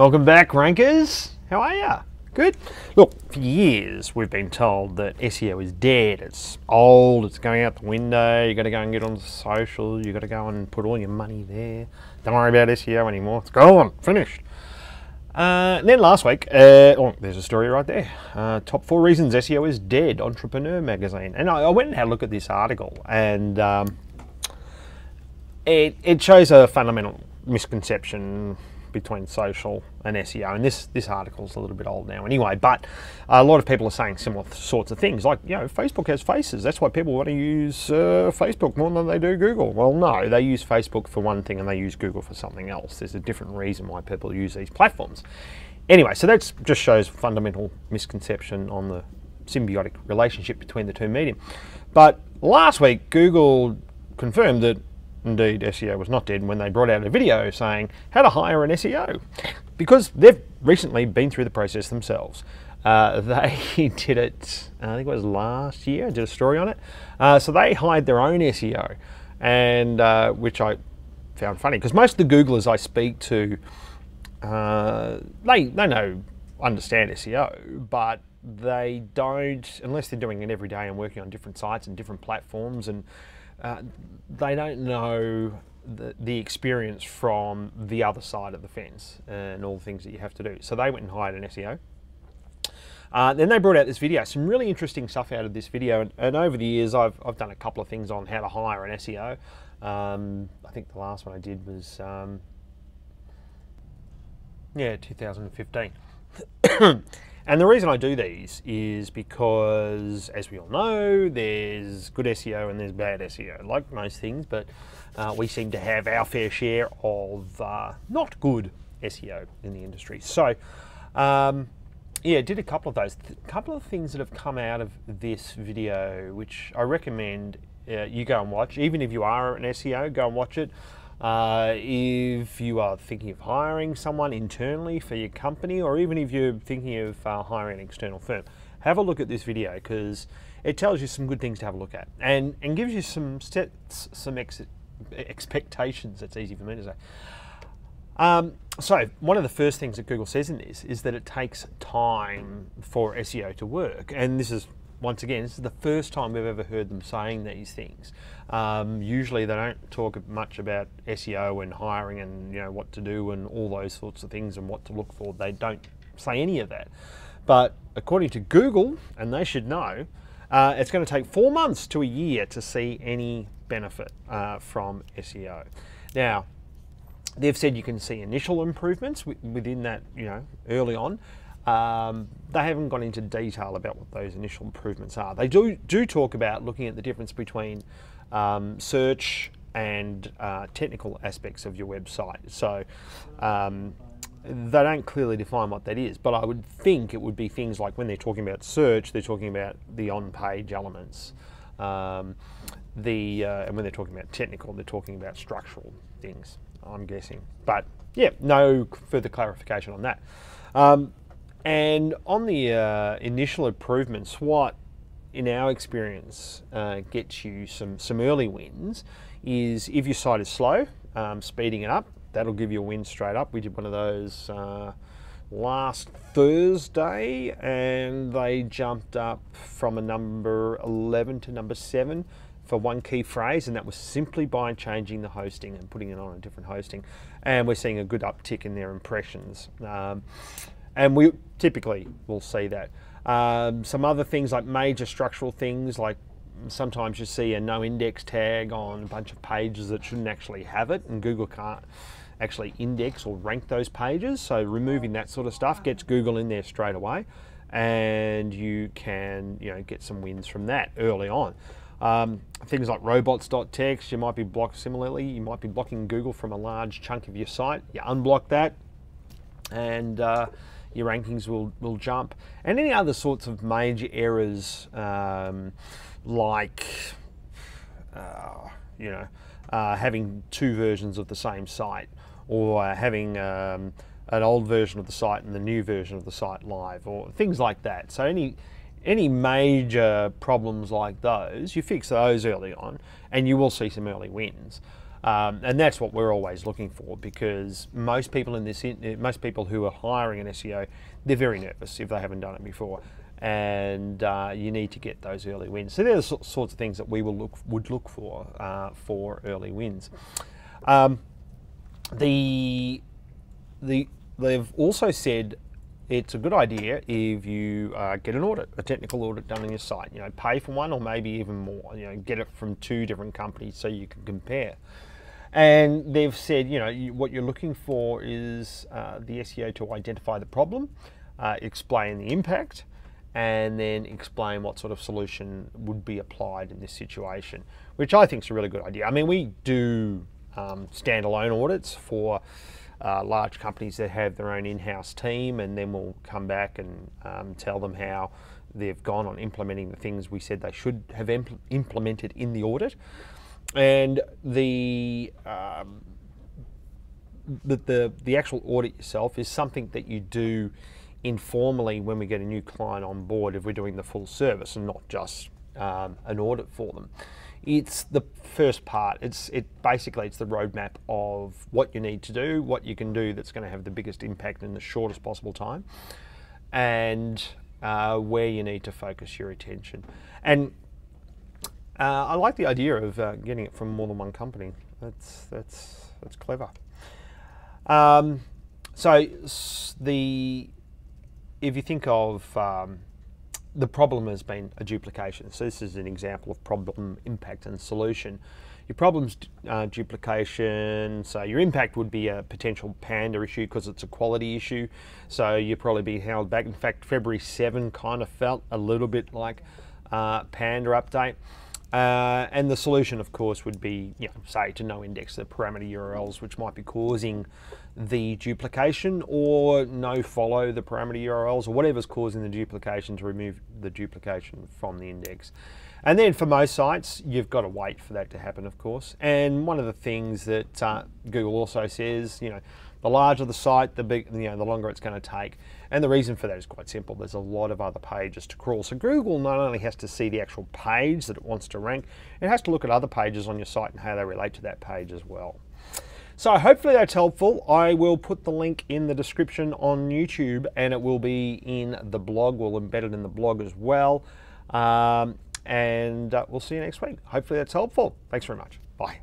Welcome back, rankers. How are ya? Good? Look, for years we've been told that SEO is dead, it's old, it's going out the window, you got to go and get on social, you got to go and put all your money there. Don't worry about SEO anymore, it's gone, finished. And then last week, oh, there's a story right there. Top 4 reasons SEO is dead, Entrepreneur magazine. And I went and had a look at this article, and it shows a fundamental misconception between social and SEO, and this article's a little bit old now anyway, but a lot of people are saying similar sorts of things, like, you know, Facebook has faces, that's why people want to use Facebook more than they do Google. Well, no, they use Facebook for one thing and they use Google for something else. There's a different reason why people use these platforms. Anyway, so that just shows fundamental misconception on the symbiotic relationship between the two medium. But last week, Google confirmed that indeed SEO was not dead when they brought out a video saying how to hire an SEO, because they've recently been through the process themselves. They did it, I think it was last year, I did a story on it. So they hired their own SEO, and which I found funny, because most of the Googlers I speak to, they understand SEO, but they don't, unless they're doing it every day and working on different sites and different platforms, and they don't know the experience from the other side of the fence and all the things that you have to do. So they went and hired an SEO. Then they brought out this video, some really interesting stuff out of this video, and over the years I've done a couple of things on how to hire an SEO. I think the last one I did was 2015. And the reason I do these is because, as we all know, there's good SEO and there's bad SEO, like most things, but we seem to have our fair share of not good SEO in the industry. So, yeah, did a couple of those. A couple of things that have come out of this video, which I recommend you go and watch. Even if you are an SEO, go and watch it. If you are thinking of hiring someone internally for your company, or even if you're thinking of hiring an external firm, have a look at this video, because it tells you some good things to have a look at, and gives you some expectations. It's easy for me to say. So one of the first things that Google says in this is that it takes time for SEO to work, and this is, once again, this is the first time we've ever heard them saying these things. Usually they don't talk much about SEO and hiring and, you know, what to do and all those sorts of things and what to look for. They don't say any of that. But according to Google, and they should know, it's going to take 4 months to a year to see any benefit from SEO. Now, they've said you can see initial improvements within that, you know, early on. They haven't gone into detail about what those initial improvements are. They do talk about looking at the difference between search and technical aspects of your website. So they don't clearly define what that is, but I would think it would be things like, when they're talking about search, they're talking about the on-page elements. And when they're talking about technical, they're talking about structural things, I'm guessing. But yeah, no further clarification on that. And on the initial improvements, what, in our experience, gets you some early wins is if your site is slow, speeding it up, that'll give you a win straight up. We did one of those last Thursday, and they jumped up from a number 11 to number 7 for one key phrase, and that was simply by changing the hosting and putting it on a different hosting. And we're seeing a good uptick in their impressions. And we typically will see that. Some other things, like major structural things, like sometimes you see a no index tag on a bunch of pages that shouldn't actually have it, and Google can't actually index or rank those pages. So removing that sort of stuff gets Google in there straight away, and you can, you know, get some wins from that early on. Things like robots.txt, you might be blocked similarly. You might be blocking Google from a large chunk of your site. You unblock that, and your rankings will jump. And any other sorts of major errors, like you know, having 2 versions of the same site, or having an old version of the site and the new version of the site live, or things like that. So any major problems like those, you fix those early on, and you will see some early wins. And that's what we're always looking for, because most people most people who are hiring an SEO, they're very nervous if they haven't done it before, and you need to get those early wins. So they're the sorts of things that we would look for early wins. They've also said it's a good idea if you get an audit, a technical audit done on your site. You know, pay for one, or maybe even more. You know, get it from 2 different companies so you can compare. And they've said, you know, what you're looking for is the SEO to identify the problem, explain the impact, and then explain what sort of solution would be applied in this situation, which I think is a really good idea. I mean, we do standalone audits for large companies that have their own in-house team, and then we'll come back and tell them how they've gone on implementing the things we said they should have implemented in the audit. And the actual audit itself is something that you do informally when we get a new client on board, if we're doing the full service and not just an audit for them. It's the first part. It's basically the roadmap of what you need to do, what you can do that's going to have the biggest impact in the shortest possible time, and where you need to focus your attention. And I like the idea of getting it from more than one company. That's clever. If you think of the problem has been a duplication. So this is an example of problem, impact, and solution. Your problem's duplication. So your impact would be a potential Panda issue because it's a quality issue. So you're probably being held back. In fact, February 7 kind of felt a little bit like Panda update. And the solution, of course, would be, you know, say to no index the parameter URLs, which might be causing the duplication, or no follow the parameter URLs, or whatever's causing the duplication, to remove the duplication from the index. And then for most sites, you've got to wait for that to happen, of course. And one of the things that Google also says, you know, the larger the site, the longer it's going to take. And the reason for that is quite simple. There's a lot of other pages to crawl. So Google not only has to see the actual page that it wants to rank, it has to look at other pages on your site and how they relate to that page as well. So hopefully that's helpful. I will put the link in the description on YouTube, and it will be in the blog. We'll embed it in the blog as well. And we'll see you next week. Hopefully that's helpful. Thanks very much. Bye.